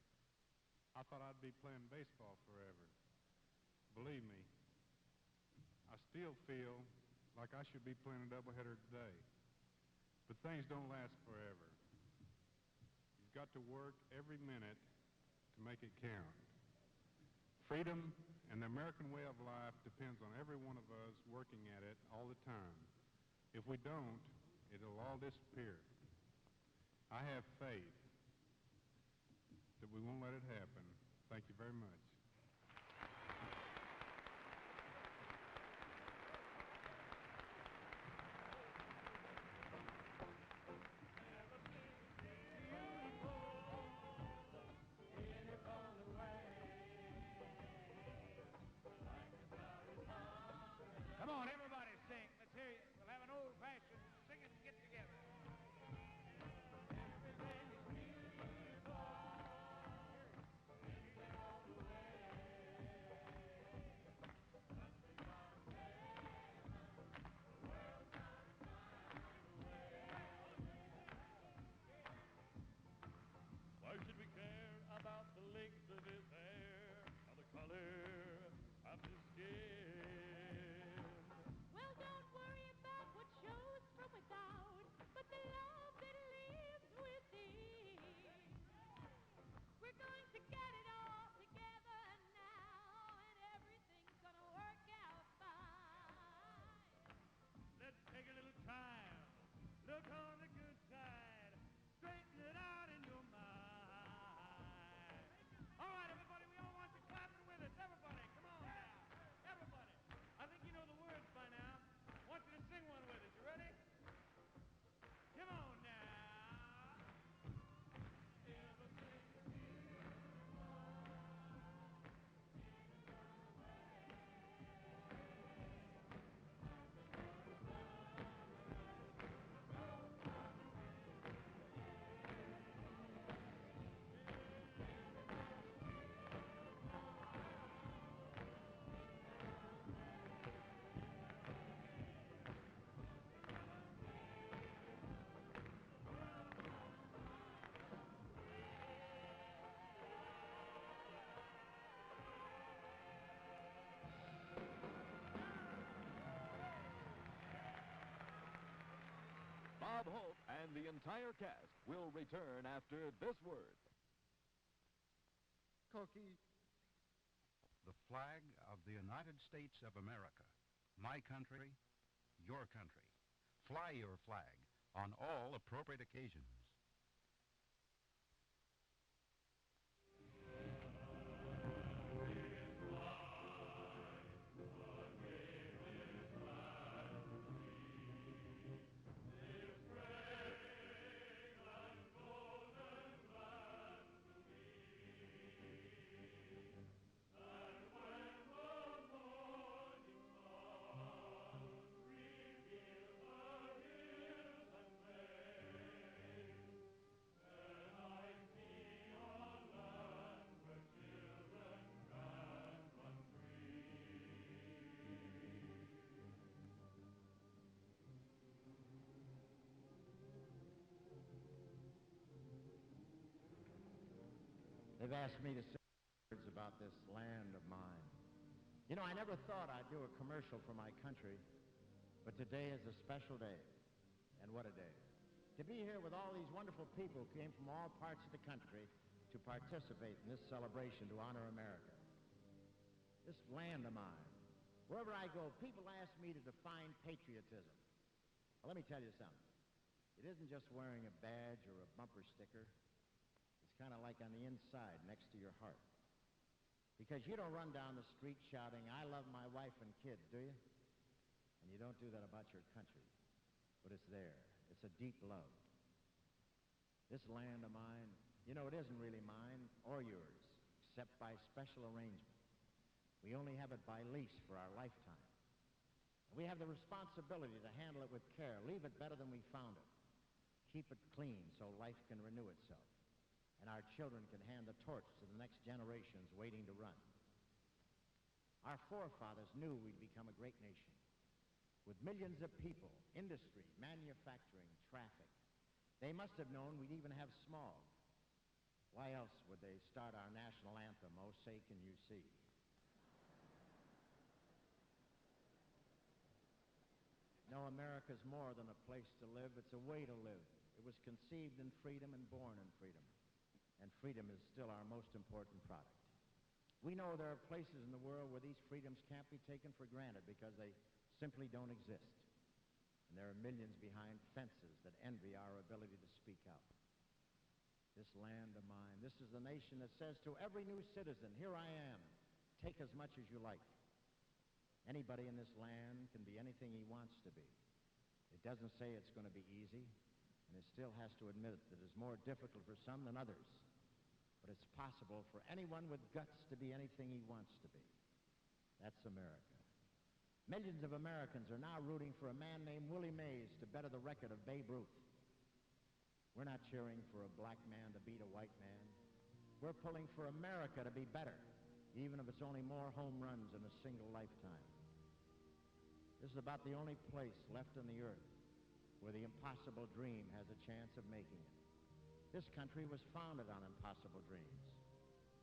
N: I thought I'd be playing baseball forever. Believe me, I still feel like I should be playing a doubleheader today. But things don't last forever. You've got to work every minute to make it count. Freedom
S: And the American way of life depends on every one of us working at it all the time. If we don't, it'll all disappear. I have faith that we won't let it happen. Thank you very much.
B: Come on, everybody sing. Let's hear you. We'll have an old-fashioned singing get together.
P: Why should we care about the length of his hair or the color of his skin?
E: Well, don't worry about what shows from without, but the love that lives within. We're going to get it all together now, and everything's gonna work out fine.
P: Let's take a little time, look on the good side, straighten it out in your mind.
B: All right, everybody, we all want you clapping with us. Everybody, come on now. Everybody. I think you know the words by now. I want you to sing one with us. You ready? Come on now.
A: Bob Hope and the entire cast will return after this word.
D: Cookie. The flag of the United States of America. My country, your country. Fly your flag on all appropriate occasions.
H: They've asked me to say words about this land of mine. You know, I never thought I'd do a commercial for my country, but today is a special day. And what a day. To be here with all these wonderful people who came from all parts of the country to participate in this celebration to honor America. This land of mine. Wherever I go, people ask me to define patriotism. Well, let me tell you something. It isn't just wearing a badge or a bumper sticker. It's kind of like on the inside, next to your heart. Because you don't run down the street shouting, "I love my wife and kids," do you? And you don't do that about your country. But it's there. It's a deep love. This land of mine, you know, it isn't really mine or yours, except by special arrangement. We only have it by lease for our lifetime. And we have the responsibility to handle it with care, leave it better than we found it, keep it clean so life can renew itself, and our children can hand the torch to the next generations waiting to run. Our forefathers knew we'd become a great nation, with millions of people, industry, manufacturing, traffic. They must have known we'd even have smog. Why else would they start our national anthem, "Oh, say can you see"? No, America's more than a place to live. It's a way to live. It was conceived in freedom and born in freedom. And freedom is still our most important product. We know there are places in the world where these freedoms can't be taken for granted because they simply don't exist. And there are millions behind fences that envy our ability to speak out. This land of mine, this is the nation that says to every new citizen, here I am, take as much as you like. Anybody in this land can be anything he wants to be. It doesn't say it's going to be easy, and it still has to admit that it's more difficult for some than others. But it's possible for anyone with guts to be anything he wants to be. That's America. Millions of Americans are now rooting for a man named Willie Mays to better the record of Babe Ruth. We're not cheering for a black man to beat a white man. We're pulling for America to be better, even if it's only more home runs in a single lifetime. This is about the only place left on the earth where the impossible dream has a chance of making it. This country was founded on impossible dreams.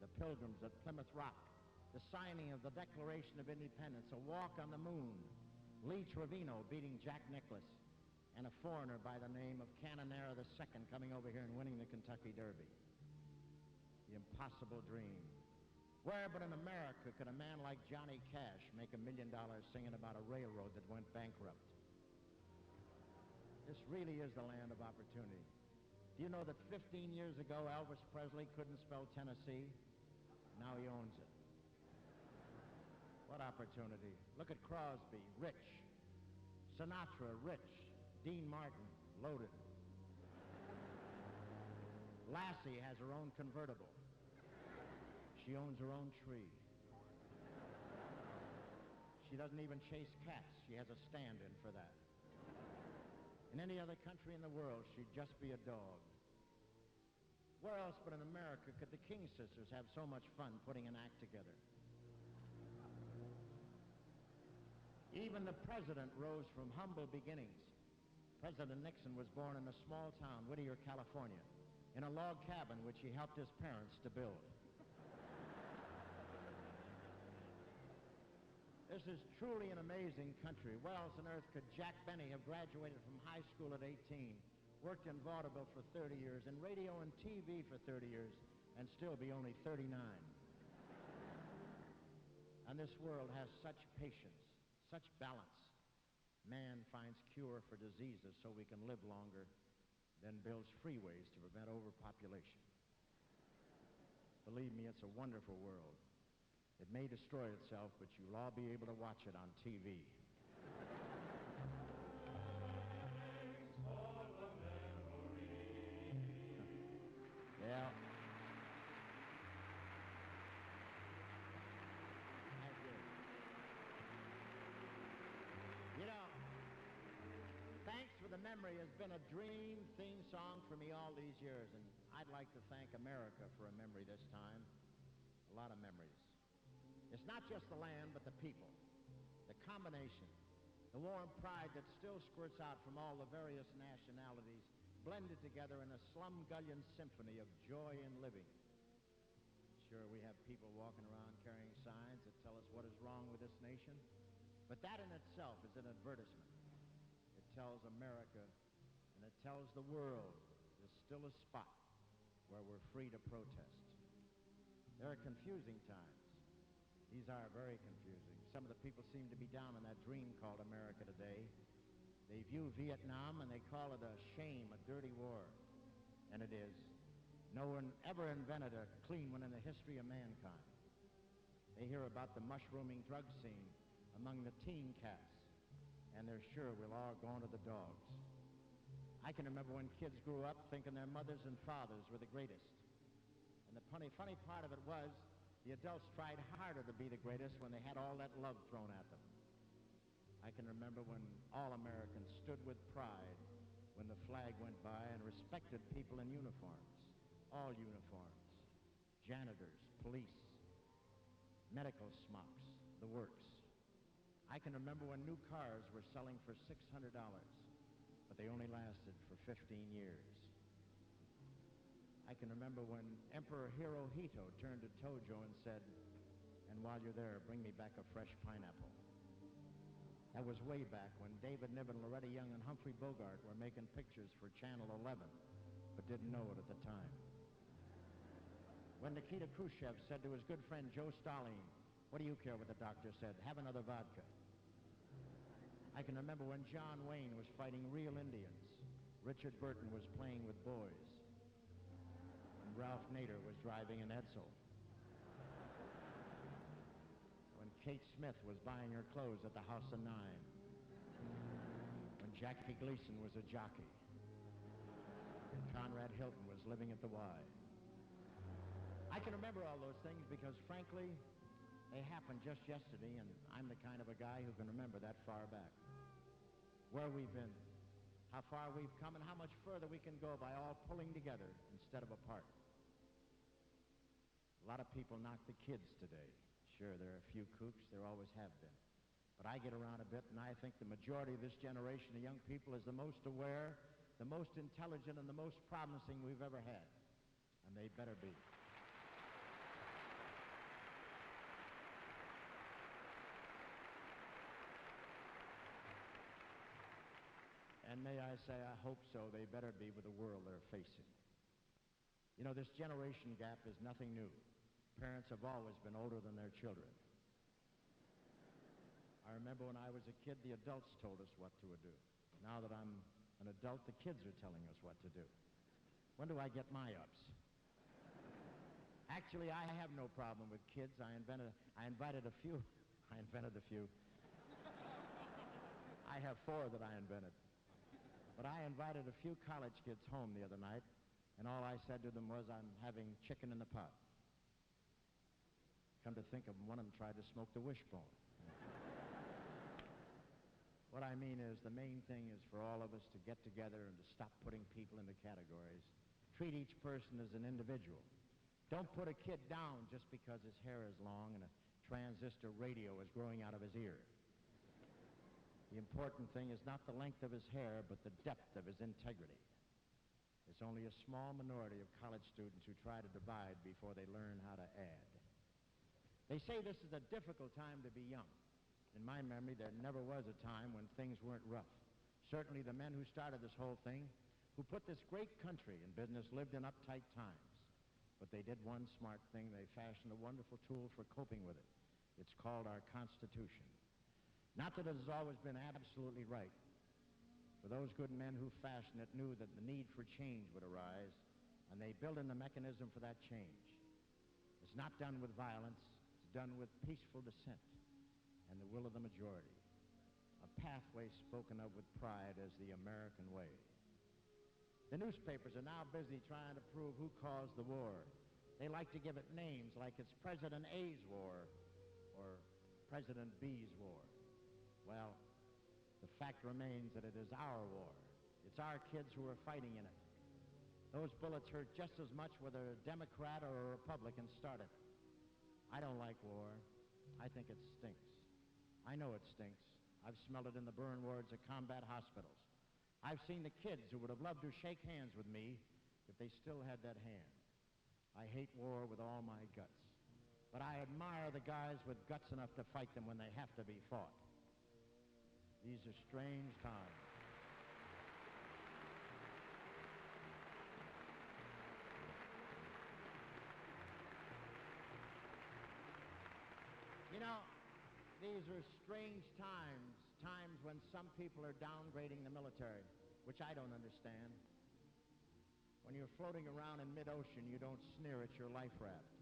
H: The Pilgrims at Plymouth Rock, the signing of the Declaration of Independence, a walk on the moon, Lee Trevino beating Jack Nicklaus, and a foreigner by the name of Cannonera II coming over here and winning the Kentucky Derby. The impossible dream. Where but in America could a man like Johnny Cash make $1 million singing about a railroad that went bankrupt? This really is the land of opportunity. Do you know that 15 years ago Elvis Presley couldn't spell Tennessee? Now he owns it. What opportunity? Look at Crosby, rich. Sinatra, rich. Dean Martin, loaded. Lassie has her own convertible. She owns her own tree. She doesn't even chase cats. She has a stand-in for that. In any other country in the world, she'd just be a dog. Where else but in America could the King sisters have so much fun putting an act together? Even the president rose from humble beginnings. President Nixon was born in a small town, Whittier, California, in a log cabin which he helped his parents to build. This is truly an amazing country. Where else on earth could Jack Benny have graduated from high school at 18, worked in vaudeville for 30 years, in radio and TV for 30 years, and still be only 39? And this world has such patience, such balance. Man finds cure for diseases so we can live longer, then builds freeways to prevent overpopulation. Believe me, it's a wonderful world. It may destroy itself, but you'll all be able to watch it on TV. Yeah. Thank you. You know, Thanks for the Memory has been a dream theme song for me all these years, and I'd like to thank America for a memory this time. A lot of memories. It's not just the land, but the people. The combination, the warm pride that still squirts out from all the various nationalities, blended together in a slumgullion symphony of joy in living. Sure, we have people walking around carrying signs that tell us what is wrong with this nation, but that in itself is an advertisement. It tells America, and it tells the world, there's still a spot where we're free to protest. There are confusing times. These are very confusing. Some of the people seem to be down on that dream called America today. They view Vietnam and they call it a shame, a dirty war. And it is. No one ever invented a clean one in the history of mankind. They hear about the mushrooming drug scene among the teen cats, and they're sure we'll all go into the dogs. I can remember when kids grew up thinking their mothers and fathers were the greatest. And the funny part of it was, the adults tried harder to be the greatest when they had all that love thrown at them. I can remember when all Americans stood with pride when the flag went by and respected people in uniforms, all uniforms, janitors, police, medical smocks, the works. I can remember when new cars were selling for $600, but they only lasted for 15 years. I can remember when Emperor Hirohito turned to Tojo and said, "And while you're there, bring me back a fresh pineapple." That was way back when David Niven, Loretta Young, and Humphrey Bogart were making pictures for Channel 11, but didn't know it at the time. When Nikita Khrushchev said to his good friend Joe Stalin, "What do you care what the doctor said? Have another vodka." I can remember when John Wayne was fighting real Indians. Richard Burton was playing with boys. And Ralph Nader was driving an Edsel. When Kate Smith was buying her clothes at the House of Nine. When Jackie Gleason was a jockey. And Conrad Hilton was living at the Y. I can remember all those things because, frankly, they happened just yesterday, and I'm the kind of a guy who can remember that far back. Where we've been, how far we've come, and how much further we can go by all pulling together instead of apart. A lot of people knock the kids today. Sure, there are a few kooks, there always have been. But I get around a bit, and I think the majority of this generation of young people is the most aware, the most intelligent, and the most promising we've ever had. And they better be. And may I say, I hope so. They better be with the world they're facing. You know, this generation gap is nothing new. Parents have always been older than their children. I remember when I was a kid, the adults told us what to do. Now that I'm an adult, the kids are telling us what to do. When do I get my ups? Actually, I have no problem with kids. I invited a few. I have 4 that I invented. But I invited a few college kids home the other night, and all I said to them was, "I'm having chicken in the pot." Come to think of them, one of them tried to smoke the wishbone. What I mean is, the main thing is for all of us to get together and to stop putting people into categories. Treat each person as an individual. Don't put a kid down just because his hair is long and a transistor radio is growing out of his ear. The important thing is not the length of his hair, but the depth of his integrity. There's only a small minority of college students who try to divide before they learn how to add. They say this is a difficult time to be young. In my memory, there never was a time when things weren't rough. Certainly the men who started this whole thing, who put this great country in business, lived in uptight times. But they did one smart thing. They fashioned a wonderful tool for coping with it. It's called our Constitution. Not that it has always been absolutely right. For those good men who fashioned it knew that the need for change would arise, and they built in the mechanism for that change. It's not done with violence. It's done with peaceful dissent and the will of the majority. A pathway spoken of with pride as the American way. The newspapers are now busy trying to prove who caused the war. They like to give it names like it's President A's war or President B's war. Well, the fact remains that it is our war. It's our kids who are fighting in it. Those bullets hurt just as much whether a Democrat or a Republican started it. I don't like war. I think it stinks. I know it stinks. I've smelled it in the burn wards of combat hospitals. I've seen the kids who would have loved to shake hands with me if they still had that hand. I hate war with all my guts. But I admire the guys with guts enough to fight them when they have to be fought. These are strange times. You know, these are strange times, times when some people are downgrading the military, which I don't understand. When you're floating around in mid-ocean, you don't sneer at your life raft.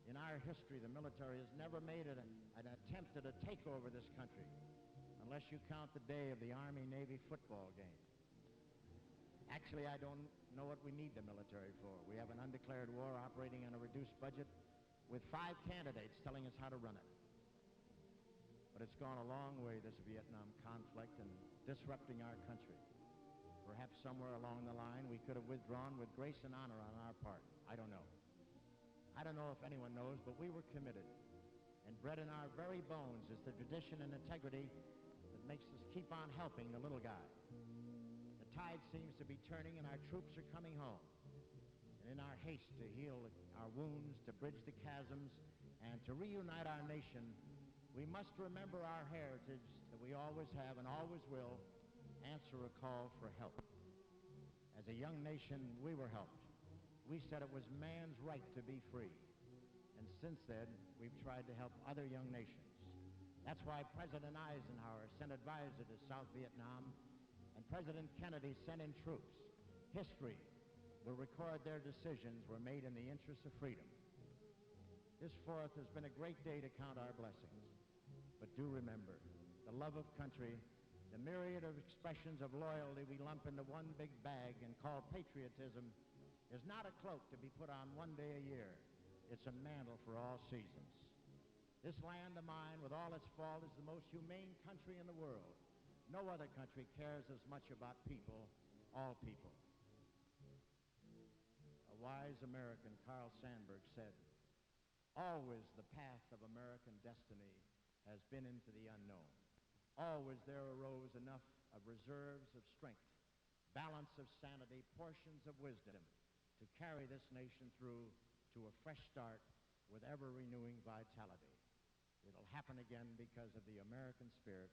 H: In our history, the military has never made an attempt at a takeover of this country, unless you count the day of the Army-Navy football game. Actually, I don't know what we need the military for. We have an undeclared war operating on a reduced budget with 5 candidates telling us how to run it. But it's gone a long way, this Vietnam conflict, and disrupting our country. Perhaps somewhere along the line we could have withdrawn with grace and honor on our part. I don't know. I don't know if anyone knows, but we were committed. And bred in our very bones is the tradition and integrity that makes us keep on helping the little guy. The tide seems to be turning and our troops are coming home. And in our haste to heal our wounds, to bridge the chasms, and to reunite our nation, we must remember our heritage that we always have and always will answer a call for help. As a young nation, we were helped. we said it was man's right to be free. And since then, we've tried to help other young nations. That's why President Eisenhower sent advisors to South Vietnam and President Kennedy sent in troops. History will record their decisions were made in the interest of freedom. This 4th has been a great day to count our blessings. But do remember, the love of country, the myriad of expressions of loyalty we lump into one big bag and call patriotism, is not a cloak to be put on one day a year. It's a mantle for all seasons. This land of mine, with all its faults, is the most humane country in the world. No other country cares as much about people, all people. A wise American, Carl Sandburg, said, "Always the path of American destiny has been into the unknown. Always there arose enough of reserves of strength, balance of sanity, portions of wisdom to carry this nation through to a fresh start with ever-renewing vitality. It'll happen again because of the American spirit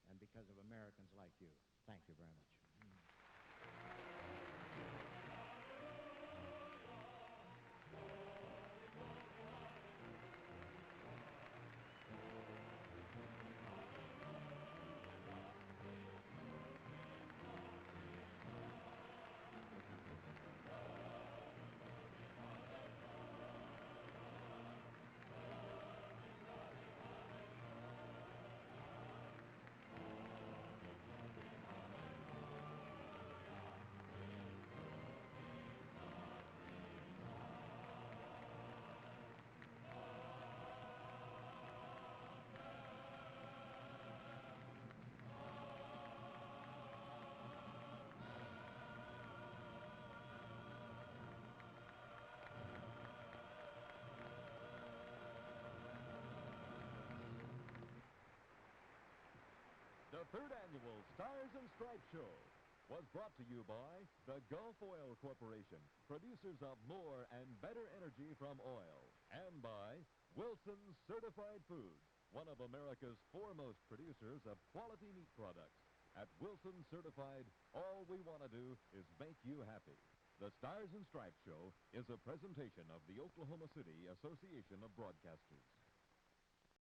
H: and because of Americans like you." Thank you very much.
A: The 3rd annual Stars and Stripes Show was brought to you by the Gulf Oil Corporation, producers of more and better energy from oil, and by Wilson's Certified Foods, one of America's foremost producers of quality meat products. At Wilson Certified, all we want to do is make you happy. The Stars and Stripes Show is a presentation of the Oklahoma City Association of Broadcasters.